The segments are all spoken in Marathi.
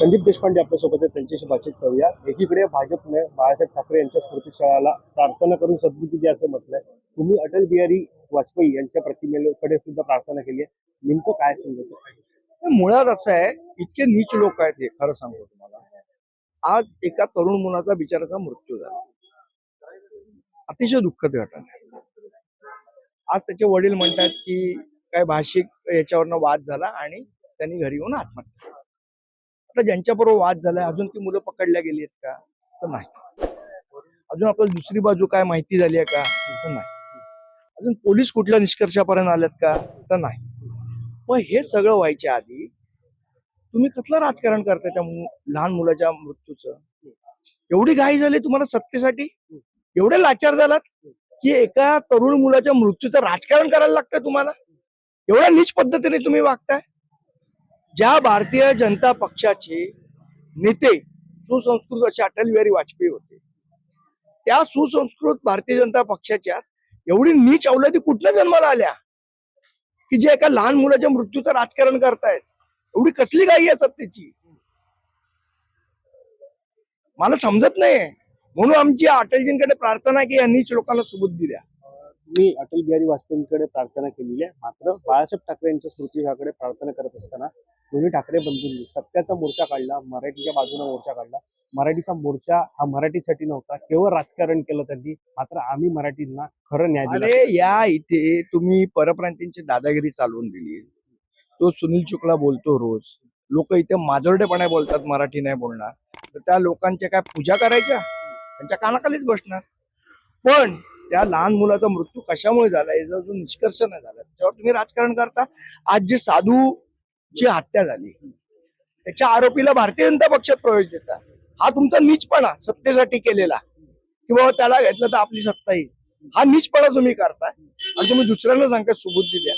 संदीप देशपांडे आपल्यासोबत आहेत, त्यांच्याशी बातचीत करूया. एकीकडे भाजपने बाळासाहेब ठाकरे यांच्या स्मृतिस्थळाला प्रार्थना करून सद्बुद्धी द्या असं म्हटलंय. तुम्ही अटल बिहारी वाजपेयी यांच्या प्रतिमेकडे सुद्धा प्रार्थना केली आहे. नेमकं काय समजायचं? मुळात असं आहे, इतके नीच लोक आहेत हे, खरं सांगतो तुम्हाला. आज एका तरुण मुलाचा बिचाराचा मृत्यू झाला, अतिशय दुःखद घटना आहे. आज त्याचे वडील म्हणतात की काय भाषिक याच्यावरनं वाद झाला आणि त्यांनी घरी येऊन आत्महत्या केली. आता ज्यांच्याबरोबर वाद झालाय अजून ती मुलं पकडल्या गेली आहेत का? तर नाही. अजून आपल्याला दुसरी बाजू काय माहिती झाली आहे का? तर नाही. अजून पोलीस कुठल्या निष्कर्षापर्यंत आल्यात का? तर नाही. पण हे सगळं व्हायच्या आधी तुम्ही कसलं राजकारण करताय त्या लहान मुलाच्या मृत्यूचं? एवढी घाई झाली तुम्हाला सत्तेसाठी? एवढे लाचार झालात की एका तरुण मुलाच्या मृत्यूचं राजकारण करायला लागतं तुम्हाला? एवढ्या नीच पद्धतीने तुम्ही वागताय. ज्या भारतीय जनता पक्षाचे नेते सुसंस्कृत असे अटल बिहारी वाजपेयी होते, त्या सुसंस्कृत भारतीय जनता पक्षाच्या एवढी नीच अवलादी कुठल्या जन्माला आल्या की जे एका लहान मुलाच्या मृत्यूचं राजकारण करतायत? एवढी कसली घाई आहे सत्तेची? मला समजत नाही. म्हणून आमची अटलजींकडे प्रार्थना आहे की या नीच लोकांना सुबुद्धी द्या. तुम्ही अटल बिहारी वाजपेयींकडे प्रार्थना केलेली आहे, मात्र बाळासाहेब ठाकरे यांच्या स्मृतिस्थळाकडे प्रार्थना करत असताना दोन्ही ठाकरे बंधूंनी सत्याचा मोर्चा काढला, मराठीच्या बाजूने मोर्चा काढला. मराठीचा मोर्चा हा मराठीसाठी नव्हता, केवळ राजकारण केलं त्यांनी. मात्र आम्ही मराठींना खरं न्याय दिला. अरे या इथे तुम्ही परप्रांतींची दादागिरी चालवून दिली. तो सुनील शुक्ला बोलतो रोज, लोक इथे माजोरडेपणे बोलतात, मराठी नाही बोलणार. तर त्या लोकांच्या काय पूजा करायच्या? त्यांच्या कानाखालीच बसणार. पण त्या लहान मुलाचा मृत्यू कशामुळे झाला याचा जो निष्कर्ष नाही झाला त्याच्यावर तुम्ही राजकारण करता. आज जे साधूची हत्या झाली त्याच्या आरोपीला भारतीय जनता पक्षात प्रवेश देता, हा तुमचा नीचपणा सत्तेसाठी केलेला की बाबा त्याला घेतलं तर आपली सत्ता येईल. हा नीचपणा तुम्ही करताय आणि तुम्ही दुसऱ्यांना सांगता सुबुद्धी द्या.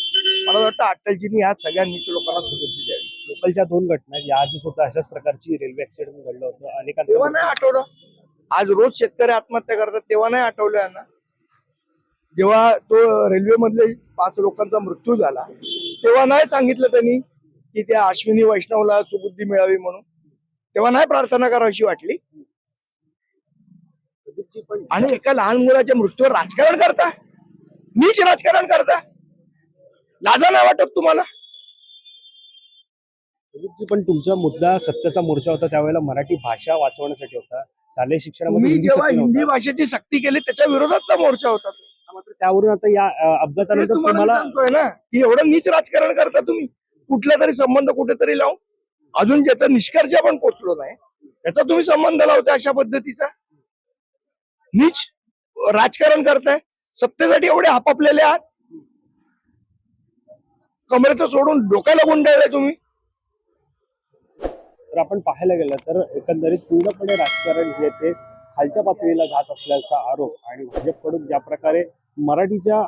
मला वाटतं अटलजींनी ह्या सगळ्या नीच लोकांना सुबुद्धी द्यावी. लोकलच्या 2 घटना याआधी सुद्धा अशाच प्रकारची रेल्वे ऍक्सिडेंट घडलं होतं. तेव्हा अनेकांचं नाही आठवलं. आज रोज शेतकरी आत्महत्या करतात तेव्हा नाही आठवलं यांना? जेव्हा तो रेल्वे मधले 5 लोकांचा मृत्यू झाला तेव्हा नाही सांगितलं त्यांनी की त्या अश्विनी वैष्णवला सुबुद्धी मिळावी म्हणून? तेव्हा नाही प्रार्थना करावीशी वाटली? आणि एका लहान मुलाच्या मृत्यूवर राजकारण करता, नीच राजकारण करता. लाजा नाही वाटत तुम्हाला? पण तुमचा मुद्दा सत्याचा मोर्चा होता, त्यावेळेला मराठी भाषा वाचवण्यासाठी होता. शालेय शिक्षणामध्ये तुम्ही हिंदी जेव्हा सक्ती हिंदी नव्हता. भाषेची सक्ती केली त्याच्या विरोधातला मोर्चा होता. मात्र त्यावरून आता या अपघातानंतर तुम्हाला तुम्हाला सांगतोय ना की एवढं नीच राजकारण करता तुम्ही, कुठला तरी संबंध कुठेतरी लावून. अजून ज्याचा निष्कर्ष आपण पोहोचलो नाही त्याचा तुम्ही संबंध लावताय अशा पद्धतीचा. नीच राजकारण करताय. सत्तेसाठी एवढे हापापलेले आहात, कमरेचं सोडून डोक्याला गुंडाळले तुम्ही. तर आपण पाहायला गेलं तर एकंदरीत पूर्णपणे राजकारण जे ते खालच्या पातळीला जात असल्याचा आरोप आणि भाजपकडून ज्या प्रकारे मराठीच्या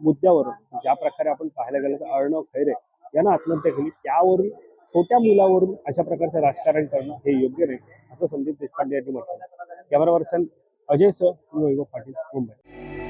मुद्द्यावरून ज्या प्रकारे आपण पाहायला गेलं तर अर्णव खैरे यांना आत्महत्या केली, त्यावरून छोट्या मुलावरून अशा प्रकारचं राजकारण करणं हे योग्य नाही असं संदीप देशपांडे यांनी म्हटलं. कॅमेरा पर्सन अजय सह, वैभव पाटील, मुंबई.